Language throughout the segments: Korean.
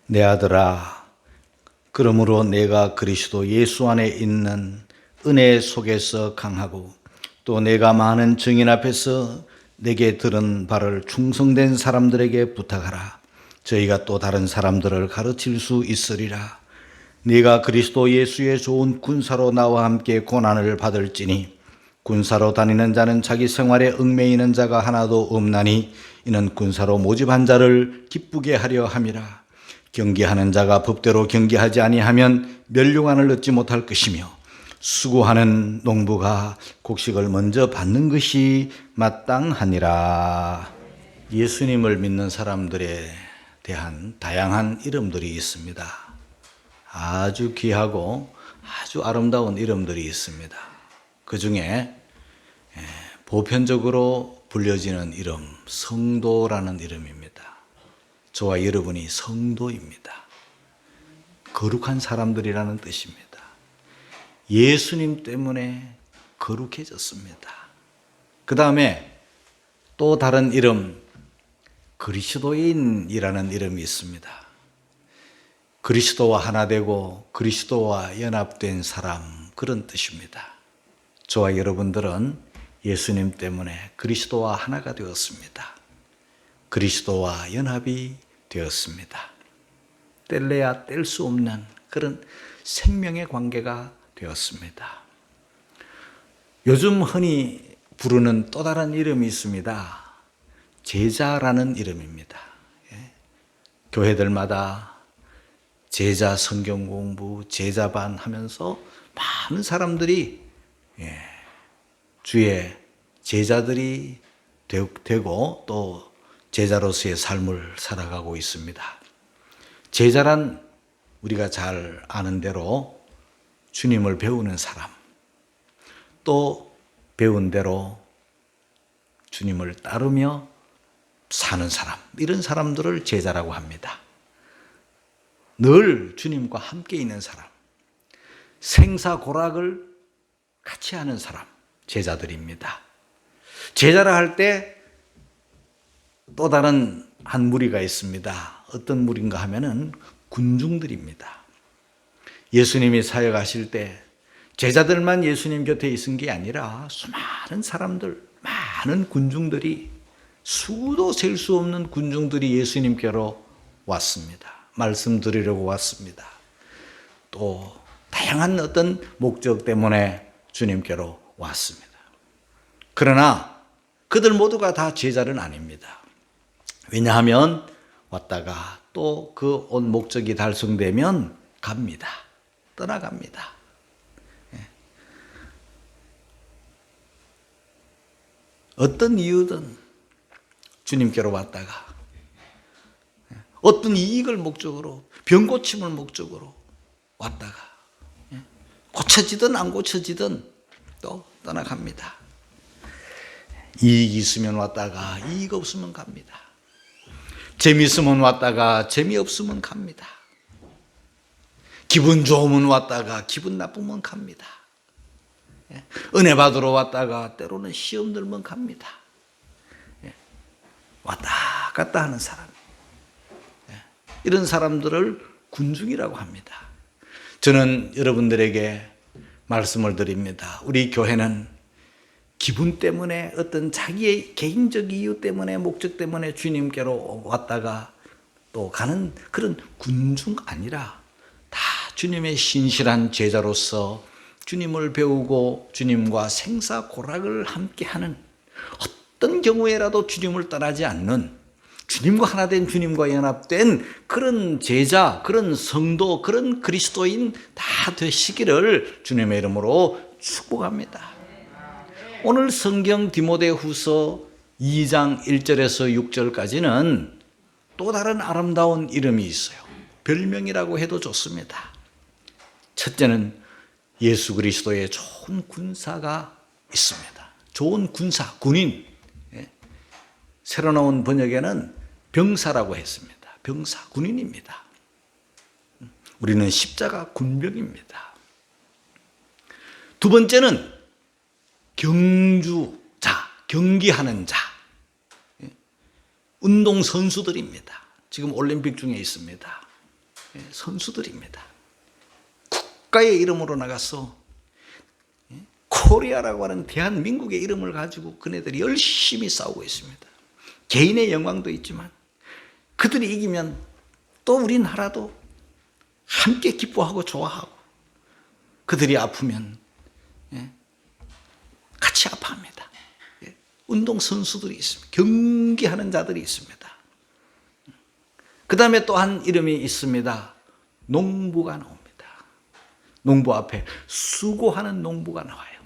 내 아들아, 그러므로 내가 그리스도 예수 안에 있는 은혜 속에서 강하고 또 내가 많은 증인 앞에서 내게 들은 바를 충성된 사람들에게 부탁하라. 저희가 또 다른 사람들을 가르칠 수 있으리라. 네가 그리스도 예수의 좋은 군사로 나와 함께 고난을 받을지니 군사로 다니는 자는 자기 생활에 얽매이는 자가 하나도 없나니 이는 군사로 모집한 자를 기쁘게 하려 함이라. 경계하는 자가 법대로 경계하지 아니하면 멸류관을 얻지 못할 것이며 수고하는 농부가 곡식을 먼저 받는 것이 마땅하니라. 예수님을 믿는 사람들에 대한 다양한 이름들이 있습니다. 아주 귀하고 아주 아름다운 이름들이 있습니다. 그 중에 보편적으로 불려지는 이름, 성도라는 이름입니다. 저와 여러분이 성도입니다. 거룩한 사람들이라는 뜻입니다. 예수님 때문에 거룩해졌습니다. 그 다음에 또 다른 이름, 그리스도인이라는 이름이 있습니다. 그리스도와 하나 되고 그리스도와 연합된 사람, 그런 뜻입니다. 저와 여러분들은 예수님 때문에 그리스도와 하나가 되었습니다. 그리스도와 연합이 되었습니다. 뗄래야 뗄 수 없는 그런 생명의 관계가 되었습니다. 요즘 흔히 부르는 또 다른 이름이 있습니다. 제자라는 이름입니다. 교회들마다 제자 성경 공부, 제자반 하면서 많은 사람들이 주의 제자들이 되고 또 제자로서의 삶을 살아가고 있습니다. 제자란 우리가 잘 아는 대로 주님을 배우는 사람, 또 배운 대로 주님을 따르며 사는 사람, 이런 사람들을 제자라고 합니다. 늘 주님과 함께 있는 사람, 생사고락을 같이 하는 사람, 제자들입니다. 제자라 할 때 또 다른 한 무리가 있습니다. 어떤 무리인가 하면은 군중들입니다. 예수님이 사역하실 때 제자들만 예수님 곁에 있은 게 아니라 수많은 사람들, 많은 군중들이, 수도 셀 수 없는 군중들이 예수님께로 왔습니다. 말씀 드리려고 왔습니다. 또 다양한 어떤 목적 때문에 주님께로 왔습니다. 그러나 그들 모두가 다 제자는 아닙니다. 왜냐하면 왔다가 또 그 온 목적이 달성되면 갑니다. 떠나갑니다. 어떤 이유든 주님께로 왔다가 어떤 이익을 목적으로, 병 고침을 목적으로 왔다가 고쳐지든 안 고쳐지든 또 떠나갑니다. 이익이 있으면 왔다가 이익 없으면 갑니다. 재미있으면 왔다가 재미없으면 갑니다. 기분 좋으면 왔다가 기분 나쁘면 갑니다. 은혜 받으러 왔다가 때로는 시험 들면 갑니다. 왔다 갔다 하는 사람, 이런 사람들을 군중이라고 합니다. 저는 여러분들에게 말씀을 드립니다. 우리 교회는 기분 때문에, 어떤 자기의 개인적 이유 때문에, 목적 때문에 주님께로 왔다가 또 가는 그런 군중 아니라 다 주님의 신실한 제자로서 주님을 배우고 주님과 생사고락을 함께하는, 어떤 경우에라도 주님을 떠나지 않는, 주님과 하나 된, 주님과 연합된 그런 제자, 그런 성도, 그런 그리스도인 다 되시기를 주님의 이름으로 축복합니다. 오늘 성경 디모데후서 2장 1절에서 6절까지는 또 다른 아름다운 이름이 있어요. 별명이라고 해도 좋습니다. 첫째는 예수 그리스도의 좋은 군사가 있습니다. 좋은 군사, 군인. 새로 나온 번역에는 병사라고 했습니다. 병사, 군인입니다. 우리는 십자가 군병입니다. 두 번째는 경주자, 경기하는 자, 운동선수들입니다. 지금 올림픽 중에 있습니다. 선수들입니다. 국가의 이름으로 나가서 코리아라고 하는 대한민국의 이름을 가지고 그네들이 열심히 싸우고 있습니다. 개인의 영광도 있지만 그들이 이기면 또 우리나라도 함께 기뻐하고 좋아하고, 그들이 아프면 같이 아파합니다. 운동선수들이 있습니다. 경기하는 자들이 있습니다. 그 다음에 또 한 이름이 있습니다. 농부가 나옵니다. 농부 앞에 수고하는 농부가 나와요.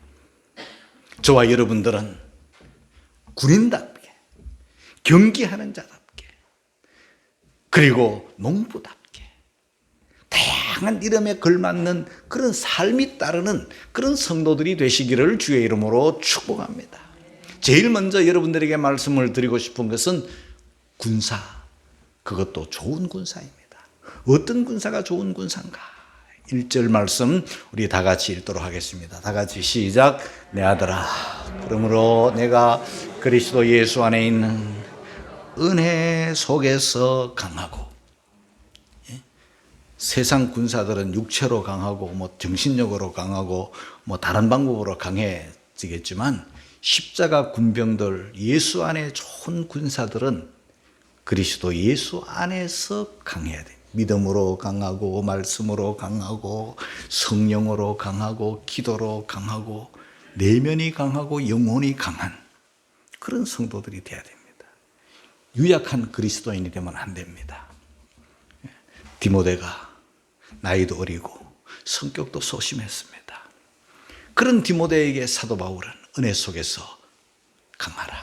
저와 여러분들은 군인답게, 경기하는 자답게, 그리고 농부답게 다양한 이름에 걸맞는 그런 삶이 따르는 그런 성도들이 되시기를 주의 이름으로 축복합니다. 제일 먼저 여러분들에게 말씀을 드리고 싶은 것은 군사, 그것도 좋은 군사입니다. 어떤 군사가 좋은 군사인가? 1절 말씀 우리 다 같이 읽도록 하겠습니다. 다 같이 시작. 내 아들아, 그러므로 내가 그리스도 예수 안에 있는 은혜 속에서 강하고, 세상 군사들은 육체로 강하고 정신력으로 강하고 다른 방법으로 강해지겠지만, 십자가 군병들, 예수 안에 좋은 군사들은 그리스도 예수 안에서 강해야 돼요. 믿음으로 강하고, 말씀으로 강하고, 성령으로 강하고, 기도로 강하고, 내면이 강하고 영혼이 강한 그런 성도들이 돼야 됩니다. 유약한 그리스도인이 되면 안 됩니다. 디모데가 나이도 어리고 성격도 소심했습니다. 그런 디모데에게 사도 바울은 은혜 속에서 강하라.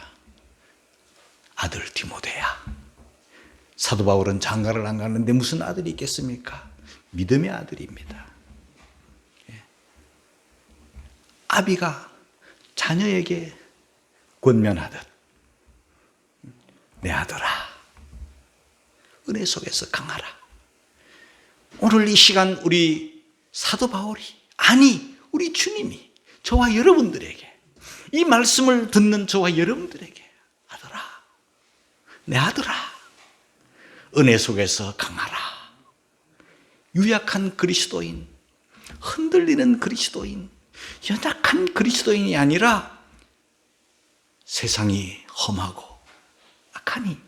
아들 디모데야. 사도 바울은 장가를 안 가는데 무슨 아들이 있겠습니까? 믿음의 아들입니다. 아비가 자녀에게 권면하듯 내 아들아, 은혜 속에서 강하라. 오늘 이 시간 우리 사도 바울이, 아니 우리 주님이 저와 여러분들에게, 이 말씀을 듣는 저와 여러분들에게, 아들아, 내 아들아, 은혜 속에서 강하라. 유약한 그리스도인, 흔들리는 그리스도인, 연약한 그리스도인이 아니라 세상이 험하고 악하니,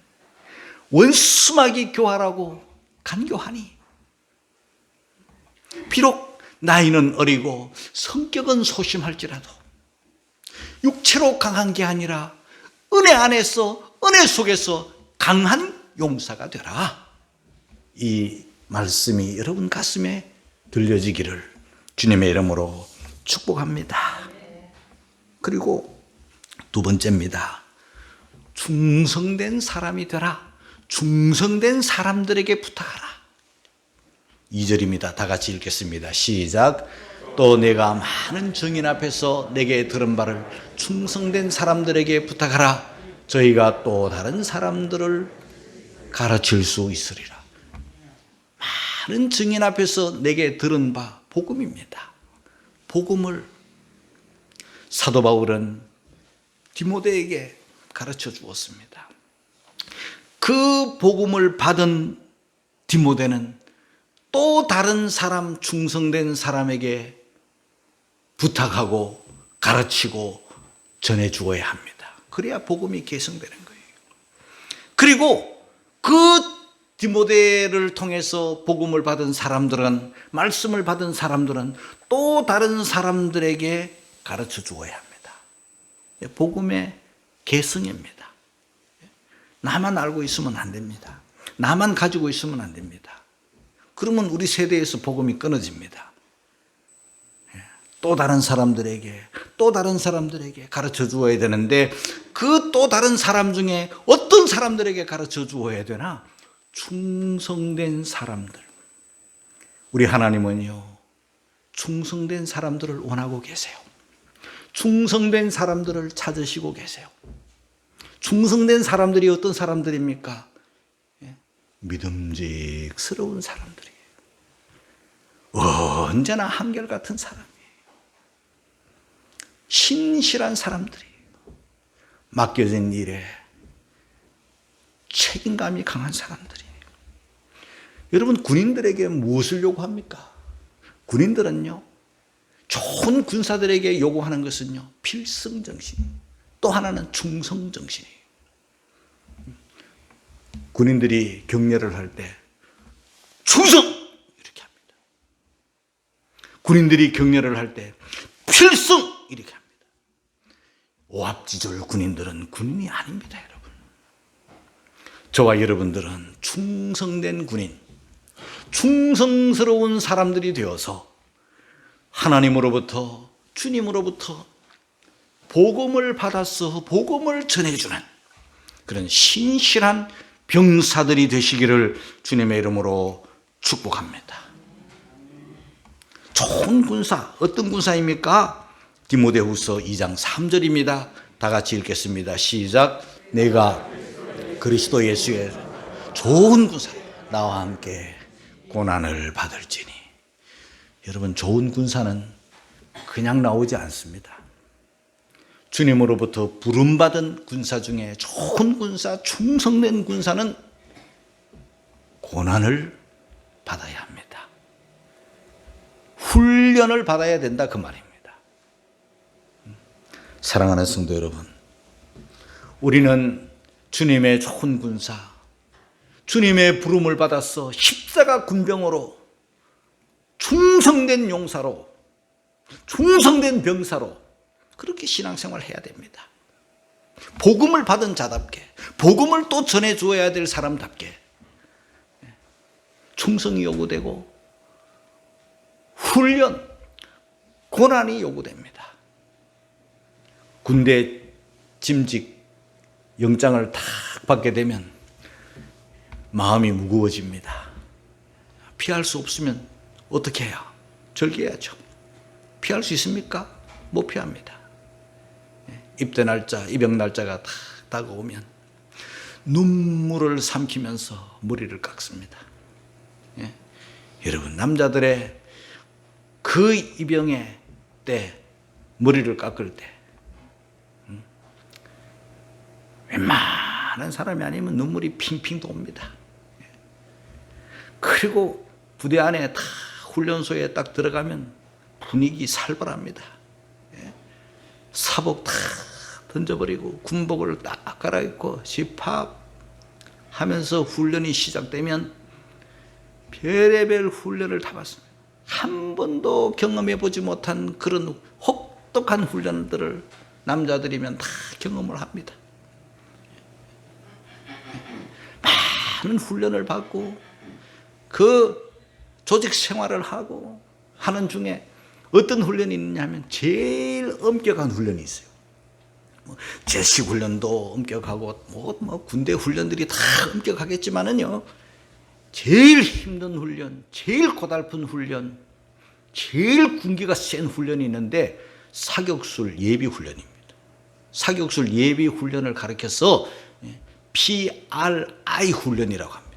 원수막이 교활하고 간교하니, 비록 나이는 어리고 성격은 소심할지라도 육체로 강한 게 아니라 은혜 안에서, 은혜 속에서 강한 용사가 되라. 이 말씀이 여러분 가슴에 들려지기를 주님의 이름으로 축복합니다. 그리고 두 번째입니다. 충성된 사람이 되라. 충성된 사람들에게 부탁하라. 2절입니다. 다 같이 읽겠습니다. 시작. 또 내가 많은 증인 앞에서 내게 들은 바를 충성된 사람들에게 부탁하라. 저희가 또 다른 사람들을 가르칠 수 있으리라. 많은 증인 앞에서 내게 들은 바 복음입니다. 복음을 사도 바울은 디모데에게 가르쳐 주었습니다. 그 복음을 받은 디모데는 또 다른 사람, 충성된 사람에게 부탁하고 가르치고 전해 주어야 합니다. 그래야 복음이 계승되는 거예요. 그리고 그 디모데를 통해서 복음을 받은 사람들은, 말씀을 받은 사람들은 또 다른 사람들에게 가르쳐 주어야 합니다. 복음의 계승입니다. 나만 알고 있으면 안 됩니다. 나만 가지고 있으면 안 됩니다. 그러면 우리 세대에서 복음이 끊어집니다. 또 다른 사람들에게, 또 다른 사람들에게 가르쳐 주어야 되는데, 그 또 다른 사람 중에 어떤 사람들에게 가르쳐 주어야 되나? 충성된 사람들. 우리 하나님은요, 충성된 사람들을 원하고 계세요. 충성된 사람들을 찾으시고 계세요. 충성된 사람들이 어떤 사람들입니까? 믿음직스러운 사람들이에요. 언제나 한결같은 사람이에요. 신실한 사람들이에요. 맡겨진 일에 책임감이 강한 사람들이에요. 여러분, 군인들에게 무엇을 요구합니까? 군인들은요, 좋은 군사들에게 요구하는 것은요, 필승정신, 또 하나는 충성정신이에요. 군인들이 격려를 할 때 충성! 이렇게 합니다. 군인들이 격려를 할 때 필승! 이렇게 합니다. 오합지졸 군인들은 군인이 아닙니다, 여러분. 저와 여러분들은 충성된 군인, 충성스러운 사람들이 되어서 하나님으로부터, 주님으로부터 복음을 받아서 복음을 전해주는 그런 신실한 병사들이 되시기를 주님의 이름으로 축복합니다. 좋은 군사, 어떤 군사입니까? 디모데후서 2장 3절입니다. 다 같이 읽겠습니다. 시작. 내가 그리스도 예수의 좋은 군사, 나와 함께 고난을 받을지니. 여러분, 좋은 군사는 그냥 나오지 않습니다. 주님으로부터 부름받은 군사 중에 좋은 군사, 충성된 군사는 고난을 받아야 합니다. 훈련을 받아야 된다, 그 말입니다. 사랑하는 성도 여러분, 우리는 주님의 좋은 군사, 주님의 부름을 받아서 십자가 군병으로, 충성된 용사로, 충성된 병사로 그렇게 신앙생활을 해야 됩니다. 복음을 받은 자답게, 복음을 또 전해줘야 될 사람답게 충성이 요구되고 훈련, 고난이 요구됩니다. 군대 짐직 영장을 탁 받게 되면 마음이 무거워집니다. 피할 수 없으면 어떻게 해요? 절개해야죠. 피할 수 있습니까? 못 피합니다. 입대 날짜, 입영 날짜가 딱 다가오면 눈물을 삼키면서 머리를 깎습니다. 예? 여러분, 남자들의 그 입영의 때, 머리를 깎을 때 웬만한 사람이 아니면 눈물이 핑핑 돕니다. 그리고 부대 안에 다 훈련소에 딱 들어가면 분위기 살벌합니다. 사복 다 던져버리고 군복을 딱 갈아입고 집합 하면서 훈련이 시작되면 별의별 훈련을 다 받습니다. 한 번도 경험해보지 못한 그런 혹독한 훈련들을 남자들이면 다 경험을 합니다. 많은 훈련을 받고 그 조직 생활을 하고 하는 중에 어떤 훈련이 있느냐면 제일 엄격한 훈련이 있어요. 제식 훈련도 엄격하고 뭐 군대 훈련들이 다 엄격하겠지만은요, 제일 힘든 훈련, 제일 고달픈 훈련, 제일 군기가 센 훈련이 있는데 사격술 예비 훈련입니다. 사격술 예비 훈련을 가르쳐서 PRI 훈련이라고 합니다.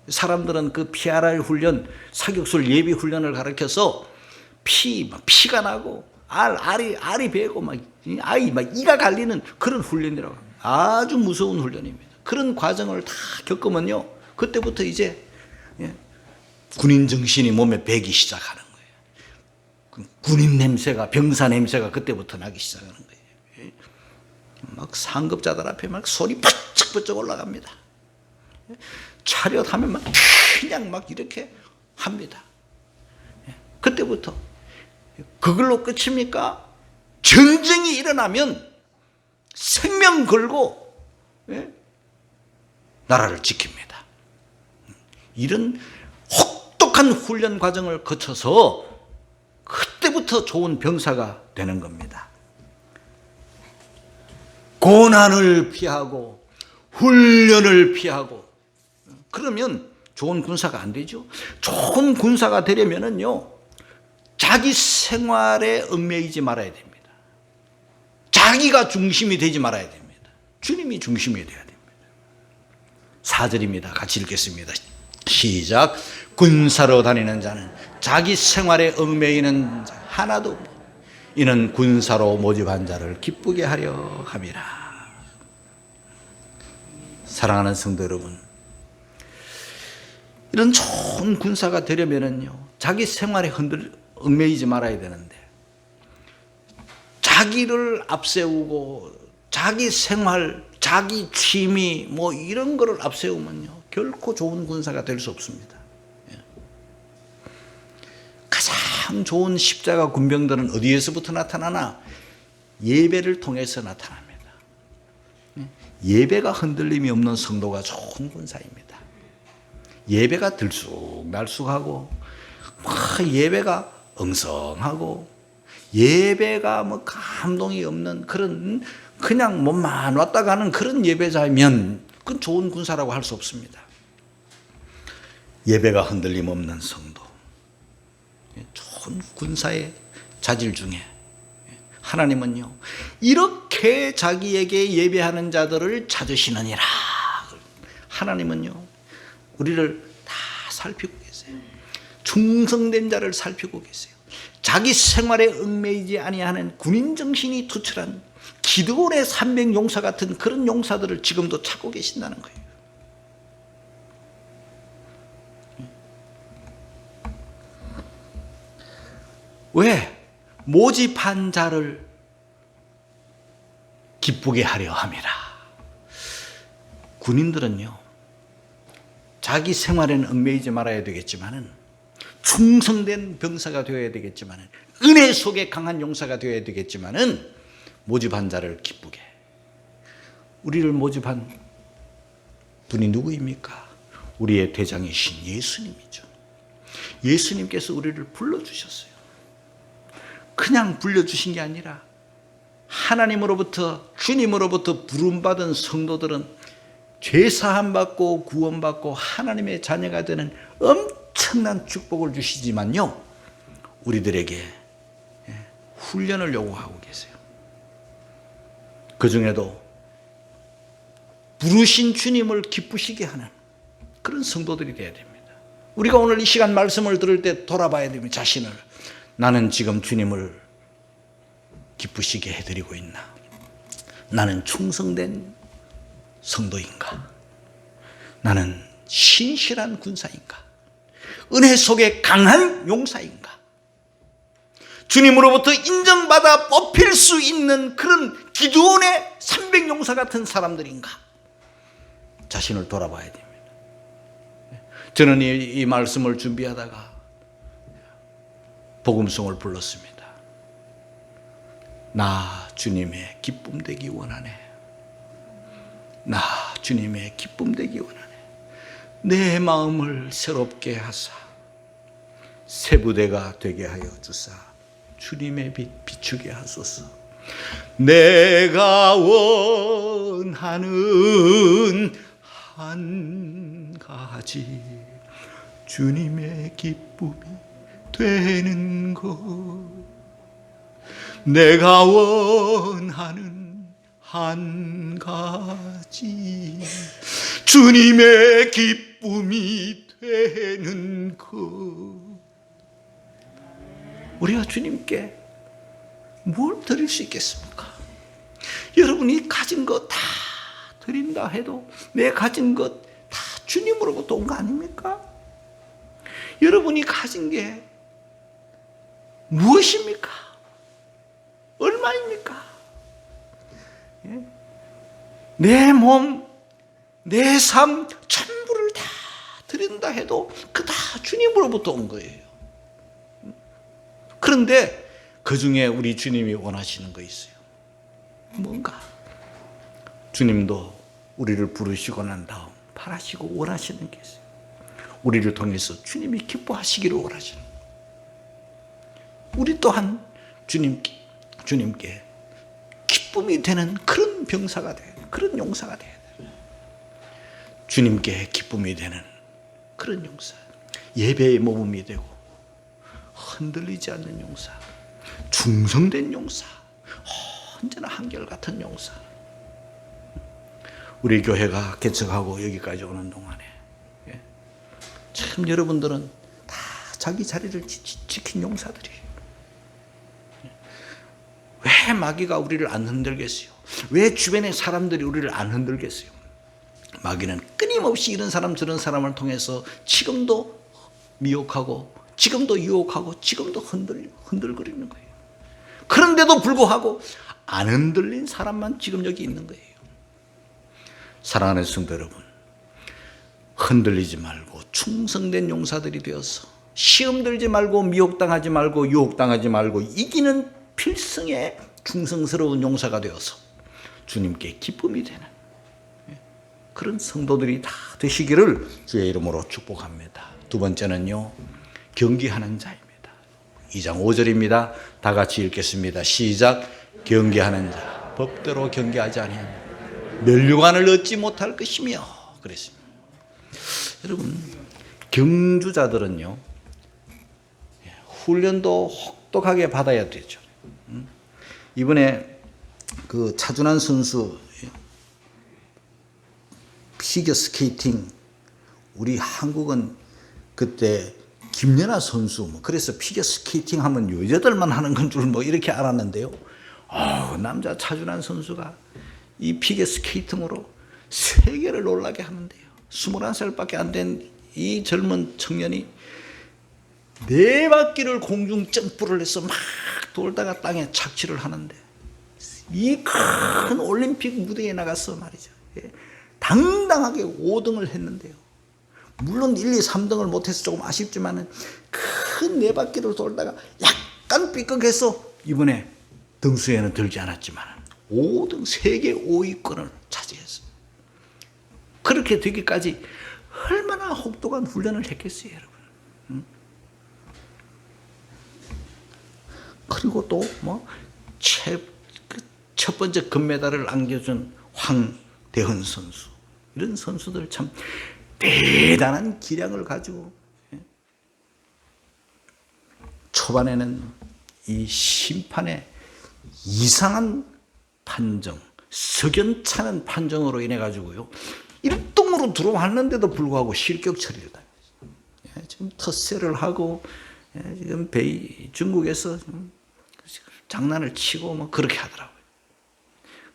사람들은 그 PRI 훈련, 사격술 예비 훈련을 가르쳐서 피가 나고 알이 배고 이가 갈리는 그런 훈련이라고 합니다. 아주 무서운 훈련입니다. 그런 과정을 다 겪으면요, 그때부터 이제 군인 정신이 몸에 배기 시작하는 거예요. 군인 냄새가, 병사 냄새가 그때부터 나기 시작하는 거예요. 막 상급자들 앞에 막 손이 번쩍번쩍 올라갑니다. 차렷하면 막 그냥 막 이렇게 합니다. 그때부터 그걸로 끝입니까? 전쟁이 일어나면 생명 걸고 나라를 지킵니다. 이런 혹독한 훈련 과정을 거쳐서 그때부터 좋은 병사가 되는 겁니다. 고난을 피하고 훈련을 피하고 그러면 좋은 군사가 안 되죠. 좋은 군사가 되려면은요, 자기 생활에 얽매이지 말아야 됩니다. 자기가 중심이 되지 말아야 됩니다. 주님이 중심이 되어야 됩니다. 4절입니다. 같이 읽겠습니다. 시작. 군사로 다니는 자는 자기 생활에 얽매이는 자 하나도 없고 이는 군사로 모집한 자를 기쁘게 하려 함이라. 사랑하는 성도 여러분, 이런 좋은 군사가 되려면은요, 자기 생활에 얽매이지 말아야 되는데, 자기를 앞세우고 자기 생활, 자기 취미 뭐 이런 거를 앞세우면요, 결코 좋은 군사가 될 수 없습니다. 가장 좋은 십자가 군병들은 어디에서부터 나타나나? 예배를 통해서 나타납니다. 예배가 흔들림이 없는 성도가 좋은 군사입니다. 예배가 들쑥날쑥하고 예배가 엉성하고 예배가 뭐 감동이 없는 그런 그냥 몸만 왔다 가는 그런 예배자면 그건 좋은 군사라고 할 수 없습니다. 예배가 흔들림 없는 성도, 좋은 군사의 자질 중에 하나님은요, 이렇게 자기에게 예배하는 자들을 찾으시느니라. 하나님은요, 우리를 다 살피고 계세요. 충성된 자를 살피고 계세요. 자기 생활에 얽매이지 아니하는 군인 정신이 투철한 기드온의 300 용사 같은 그런 용사들을 지금도 찾고 계신다는 거예요. 왜? 모집한 자를 기쁘게 하려 함이라. 군인들은요, 자기 생활에는 얽매이지 말아야 되겠지만은, 충성된 병사가 되어야 되겠지만은, 은혜 속에 강한 용사가 되어야 되겠지만은, 모집한 자를 기쁘게. 우리를 모집한 분이 누구입니까? 우리의 대장이신 예수님이죠. 예수님께서 우리를 불러주셨어요. 그냥 불려주신 게 아니라 하나님으로부터, 주님으로부터 부름받은 성도들은 죄사함 받고 구원받고 하나님의 자녀가 되는 엄청난 축복을 주시지만요, 우리들에게 훈련을 요구하고 계세요. 그 중에도 부르신 주님을 기쁘시게 하는 그런 성도들이 되어야 됩니다. 우리가 오늘 이 시간 말씀을 들을 때 돌아봐야 됩니다. 자신을. 나는 지금 주님을 기쁘시게 해드리고 있나? 나는 충성된 성도인가? 나는 신실한 군사인가? 은혜 속에 강한 용사인가? 주님으로부터 인정받아 뽑힐 수 있는 그런 기드온의 300 용사 같은 사람들인가? 자신을 돌아봐야 됩니다. 저는 이 말씀을 준비하다가 복음송을 불렀습니다. 나 주님의 기쁨 되기 원하네. 나 주님의 기쁨 되기 원하네. 내 마음을 새롭게 하사 새 부대가 되게 하여 주사 주님의 빛 비추게 하소서. 내가 원하는 한 가지 주님의 기쁨이 되는 것. 내가 원하는 한 가지 주님의 기쁨이 되는 것. 우리가 주님께 뭘 드릴 수 있겠습니까? 여러분이 가진 것 다 드린다 해도 내 가진 것 다 주님으로부터 온 거 아닙니까? 여러분이 가진 게 무엇입니까? 얼마입니까? 내 몸, 내 삶 전부를 다 드린다 해도 그 다 주님으로부터 온 거예요. 그런데 그 중에 우리 주님이 원하시는 거 있어요. 뭔가? 주님도 우리를 부르시고 난 다음 바라시고 원하시는 게 있어요. 우리를 통해서 주님이 기뻐하시기를 원하시는 거예요. 우리 또한 주님께 기쁨이 되는 그런 병사가 돼야 돼요. 그런 용사가 돼야 돼요. 주님께 기쁨이 되는 그런 용사. 예배의 모범이 되고 흔들리지 않는 용사. 충성된 용사. 언제나 한결같은 용사. 우리 교회가 개척하고 여기까지 오는 동안에 참 여러분들은 다 자기 자리를 지킨 용사들이에요. 왜 마귀가 우리를 안 흔들겠어요? 왜 주변의 사람들이 우리를 안 흔들겠어요? 마귀는 끊임없이 이런 사람 저런 사람을 통해서 지금도 미혹하고 지금도 유혹하고 지금도 흔들거리는 거예요. 그런데도 불구하고 안 흔들린 사람만 지금 여기 있는 거예요. 사랑하는 성도 여러분, 흔들리지 말고 충성된 용사들이 되어서 시험 들지 말고 미혹당하지 말고 유혹당하지 말고 이기는 필승의 충성스러운 용사가 되어서 주님께 기쁨이 되는 그런 성도들이 다 되시기를 주의 이름으로 축복합니다. 두 번째는요, 경계하는 자입니다. 2장 5절입니다. 다 같이 읽겠습니다. 시작. 경계하는 자, 법대로 경계하지 아니하면 면류관을 얻지 못할 것이며 그랬습니다. 여러분, 경주자들은요, 훈련도 혹독하게 받아야 되죠. 이번에 그 차준환 선수 피겨 스케이팅, 우리 한국은 그때 김연아 선수, 그래서 피겨 스케이팅 하면 여자들만 하는 건 줄 이렇게 알았는데요. 남자 차준환 선수가 이 피겨 스케이팅으로 세계를 놀라게 하는데요. 21살밖에 안 된 이 젊은 청년이 4바퀴를 공중 점프를 해서 막 돌다가 땅에 착지를 하는데 이 큰 올림픽 무대에 나가서 말이죠. 당당하게 5등을 했는데요. 물론 1, 2, 3등을 못해서 조금 아쉽지만은 큰 4바퀴를 돌다가 약간 삐걱해서 이번에 등수에는 들지 않았지만 5등 세계 5위권을 차지했어요. 그렇게 되기까지 얼마나 혹독한 훈련을 했겠어요, 여러분. 그리고 또 첫 번째 금메달을 안겨준 황대헌 선수, 이런 선수들 참 대단한 기량을 가지고 초반에는 이 심판의 이상한 판정, 석연찮은 판정으로 인해 가지고요 1등으로 들어왔는데도 불구하고 실격 처리를 당했어요. 지금 텃세를 하고 지금 중국에서 장난을 치고 그렇게 하더라고요.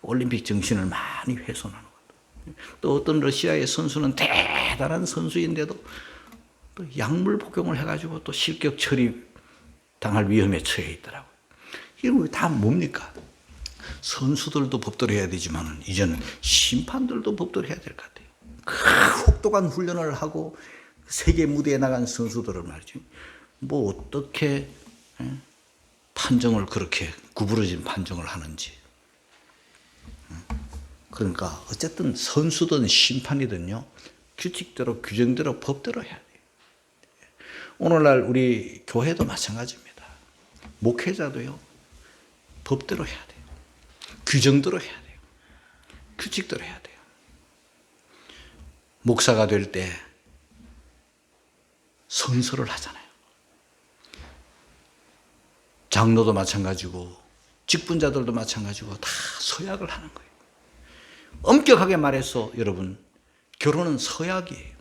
올림픽 정신을 많이 훼손하는 거예요. 또 어떤 러시아의 선수는 대단한 선수인데도 또 약물 복용을 해가지고 또 실격 처리 당할 위험에 처해 있더라고요. 이런 거 다 뭡니까? 선수들도 법대로 해야 되지만 이제는 심판들도 법대로 해야 될 것 같아요. 그 혹독한 훈련을 하고 세계 무대에 나간 선수들을 말이죠. 어떻게 판정을 그렇게 구부러진 판정을 하는지. 그러니까 어쨌든 선수든 심판이든요, 규칙대로 규정대로 법대로 해야 돼요. 오늘날 우리 교회도 마찬가지입니다. 목회자도요 법대로 해야 돼요. 규정대로 해야 돼요. 규칙대로 해야 돼요. 목사가 될 때 선서를 하잖아요. 장로도 마찬가지고 직분자들도 마찬가지고 다 서약을 하는 거예요. 엄격하게 말해서 여러분, 결혼은 서약이에요.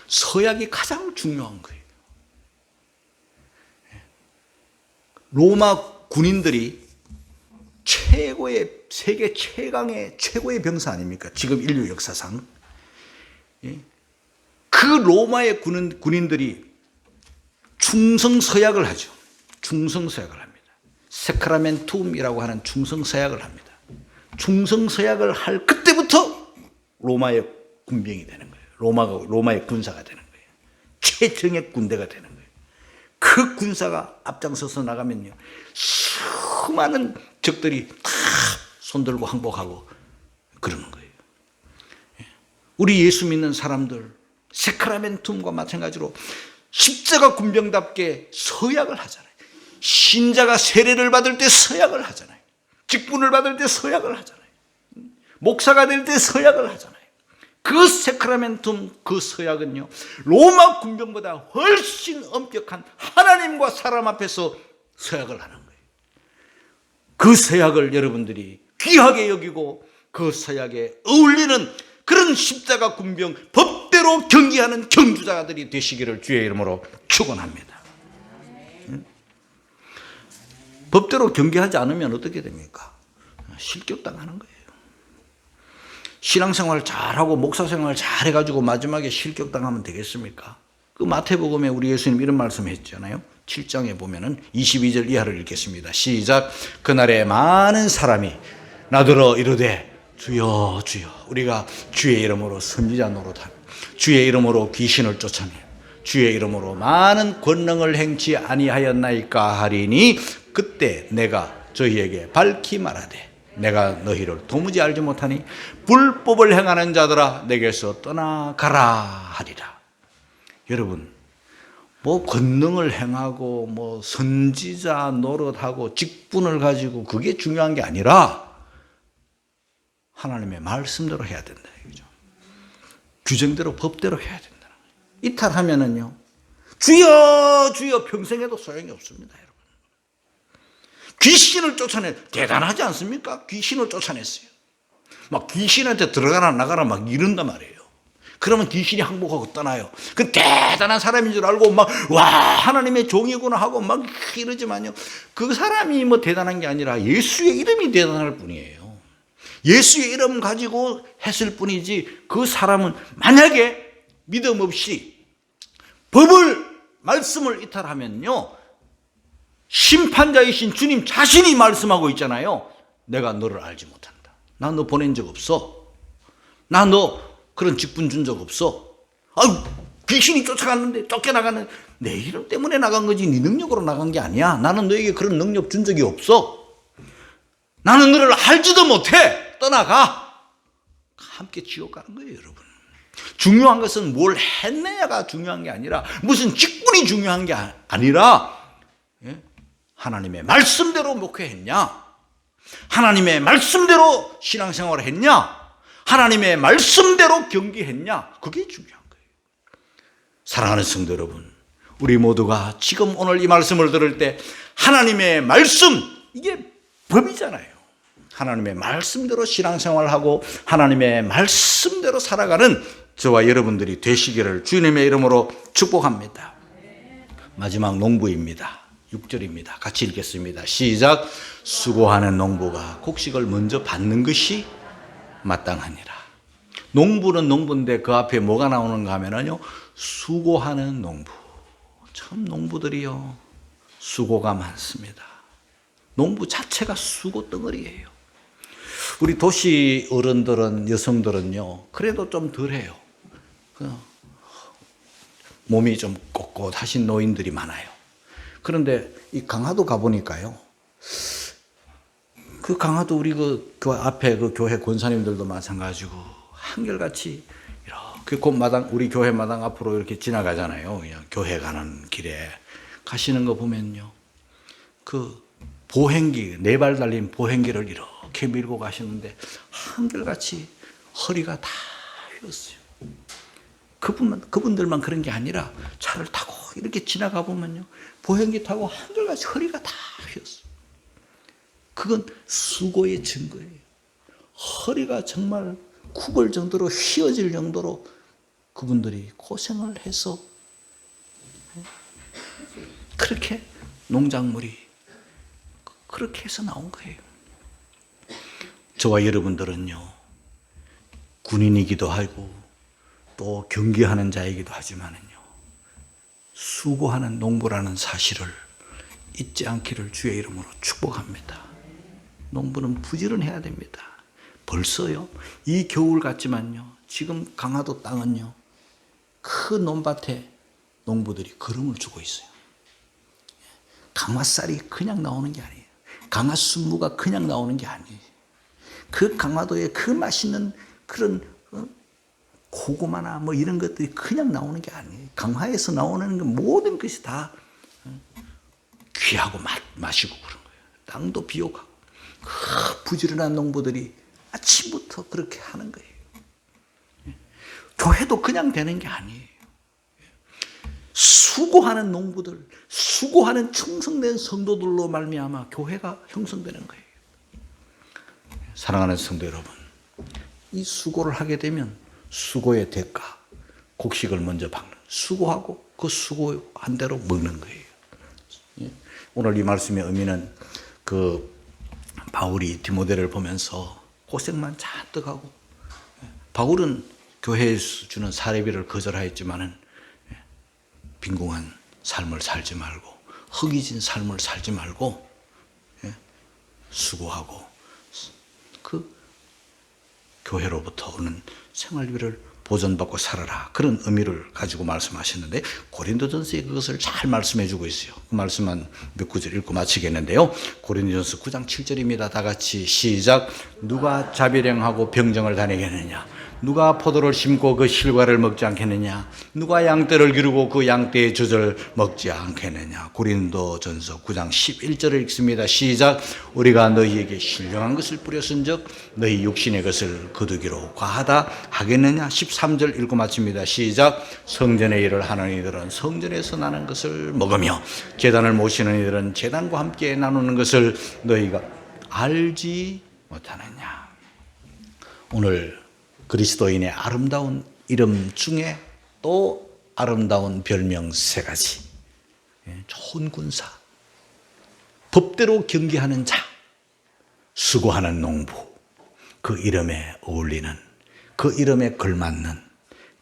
서약이 가장 중요한 거예요. 로마 군인들이 세계 최강의 최고의 병사 아닙니까? 지금 인류 역사상. 그 로마의 군인들이 충성서약을 하죠. 충성서약을 합니다. 세크라멘툼이라고 하는 충성서약을 합니다. 충성서약을 할 그때부터 로마의 군병이 되는 거예요. 로마의 군사가 되는 거예요. 최정예 군대가 되는 거예요. 그 군사가 앞장서서 나가면요, 수많은 적들이 다 손들고 항복하고 그러는 거예요. 우리 예수 믿는 사람들 세크라멘툼과 마찬가지로 십자가 군병답게 서약을 하잖아요. 신자가 세례를 받을 때 서약을 하잖아요. 직분을 받을 때 서약을 하잖아요. 목사가 될 때 서약을 하잖아요. 그 세크라멘툼, 그 서약은요, 로마 군병보다 훨씬 엄격한 하나님과 사람 앞에서 서약을 하는 거예요. 그 서약을 여러분들이 귀하게 여기고 그 서약에 어울리는 그런 십자가 군병 법대로 경계하는 경주자들이 되시기를 주의 이름으로 축원합니다. 법대로 경계하지 않으면 어떻게 됩니까? 실격당하는 거예요. 신앙생활 잘하고 목사생활 잘해가지고 마지막에 실격당하면 되겠습니까? 그 마태복음에 우리 예수님 이런 말씀 했잖아요. 7장에 보면은 22절 이하를 읽겠습니다. 시작. 그날에 많은 사람이 나더러 이르되 주여 주여 우리가 주의 이름으로 선지자 노릇하며 주의 이름으로 귀신을 쫓아내며 주의 이름으로 많은 권능을 행치 아니하였나이까 하리니 그때 내가 저희에게 밝히 말하되 내가 너희를 도무지 알지 못하니 불법을 행하는 자들아 내게서 떠나가라 하리라. 여러분, 뭐 권능을 행하고 뭐 선지자 노릇하고 직분을 가지고 그게 중요한 게 아니라 하나님의 말씀대로 해야 된다 이거죠. 규정대로 법대로 해야 된다. 이탈하면은요, 주여 주여 평생 해도 소용이 없습니다, 여러분. 귀신을 쫓아내 대단하지 않습니까? 귀신을 쫓아냈어요. 막 귀신한테 들어가라 나가라 막 이런단 말이에요. 그러면 귀신이 항복하고 떠나요. 그 대단한 사람인 줄 알고 막 와 하나님의 종이구나 하고 막 이러지만요, 그 사람이 뭐 대단한 게 아니라 예수의 이름이 대단할 뿐이에요. 예수의 이름 가지고 했을 뿐이지 그 사람은 만약에 믿음 없이 말씀을 이탈하면요, 심판자이신 주님 자신이 말씀하고 있잖아요. 내가 너를 알지 못한다. 나 너 보낸 적 없어. 나 너 그런 직분 준 적 없어. 아유, 귀신이 쫓아갔는데 쫓겨나가는 내 이름 때문에 나간 거지 네 능력으로 나간 게 아니야. 나는 너에게 그런 능력 준 적이 없어. 나는 너를 알지도 못해. 떠나가. 함께 지옥 가는 거예요, 여러분. 중요한 것은 뭘 했느냐가 중요한 게 아니라 무슨 직분이 중요한 게 아니라 하나님의 말씀대로 목회했냐, 하나님의 말씀대로 신앙생활을 했냐, 하나님의 말씀대로 경기했냐, 그게 중요한 거예요. 사랑하는 성도 여러분, 우리 모두가 지금 오늘 이 말씀을 들을 때 하나님의 말씀, 이게 법이잖아요. 하나님의 말씀대로 신앙생활하고 하나님의 말씀대로 살아가는 저와 여러분들이 되시기를 주님의 이름으로 축복합니다. 마지막 농부입니다. 6절입니다. 같이 읽겠습니다. 시작. 수고하는 농부가 곡식을 먼저 받는 것이 마땅하니라. 농부는 농부인데 그 앞에 뭐가 나오는가 하면요, 수고하는 농부. 참 농부들이요, 수고가 많습니다. 농부 자체가 수고 덩어리예요. 우리 도시 어른들은, 여성들은요, 그래도 좀 덜해요. 몸이 좀 꼿꼿하신 노인들이 많아요. 그런데 이 강화도 가보니까요, 그 강화도 우리 그 앞에 그 교회 권사님들도 마찬가지고 한결같이 이렇게 곳마당, 우리 교회 마당 앞으로 이렇게 지나가잖아요. 그냥 교회 가는 길에 가시는 거 보면요, 그 보행기, 4발 달린 보행기를 이렇게 밀고 가시는데 한결같이 허리가 다 휘었어요. 그분들만 그런 게 아니라 차를 타고 이렇게 지나가 보면요, 보행기 타고 한결같이 허리가 다 휘었어요. 그건 수고의 증거예요. 허리가 정말 굽을 정도로 휘어질 정도로 그분들이 고생을 해서 그렇게 농작물이 그렇게 해서 나온 거예요. 저와 여러분들은요, 군인이기도 하고 또 경기하는 자이기도 하지만은요, 수고하는 농부라는 사실을 잊지 않기를 주의 이름으로 축복합니다. 농부는 부지런해야 됩니다. 벌써요, 이 겨울 같지만요, 지금 강화도 땅은요, 큰 논밭에 농부들이 거름을 주고 있어요. 강화쌀이 그냥 나오는 게 아니에요. 강화순무가 그냥 나오는 게 아니에요. 그 강화도에 그 맛있는 그런 고구마나 뭐 이런 것들이 그냥 나오는 게 아니에요. 강화에서 나오는 모든 것이 다 귀하고 맛이고 그런 거예요. 땅도 비옥하고 그 부지런한 농부들이 아침부터 그렇게 하는 거예요. 교회도 그냥 되는 게 아니에요. 수고하는 농부들, 수고하는 충성된 성도들로 말미암아 교회가 형성되는 거예요. 사랑하는 성도 여러분, 이 수고를 하게 되면 수고의 대가, 곡식을 먼저 받는, 수고하고 그 수고한 대로 먹는 거예요. 오늘 이 말씀의 의미는 그 바울이 디모데를 보면서 고생만 잔뜩 하고 바울은 교회에서 주는 사례비를 거절하였지만은 빈궁한 삶을 살지 말고 허기진 삶을 살지 말고 수고하고 그 교회로부터 오는 생활비를 보전받고 살아라. 그런 의미를 가지고 말씀하셨는데 고린도전서에 그것을 잘 말씀해 주고 있어요. 그 말씀만 몇 구절 읽고 마치겠는데요. 고린도전서 9장 7절입니다. 다 같이 시작. 누가 자비령하고 병정을 다니겠느냐? 누가 포도를 심고 그 실과를 먹지 않겠느냐? 누가 양떼를 기르고 그 양떼의 젖을 먹지 않겠느냐? 고린도전서 9장 11절을 읽습니다. 시작. 우리가 너희에게 신령한 것을 뿌렸은즉 너희 육신의 것을 거두기로 과하다 하겠느냐? 13절 읽고 마칩니다. 시작. 성전의 일을 하는 이들은 성전에서 나는 것을 먹으며 제단을 모시는 이들은 제단과 함께 나누는 것을 너희가 알지 못하느냐? 오늘 그리스도인의 아름다운 이름 중에 또 아름다운 별명 3가지. 좋은 군사, 법대로 경계하는 자, 수고하는 농부, 그 이름에 어울리는, 그 이름에 걸맞는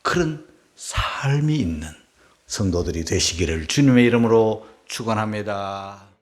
그런 삶이 있는 성도들이 되시기를 주님의 이름으로 축원합니다.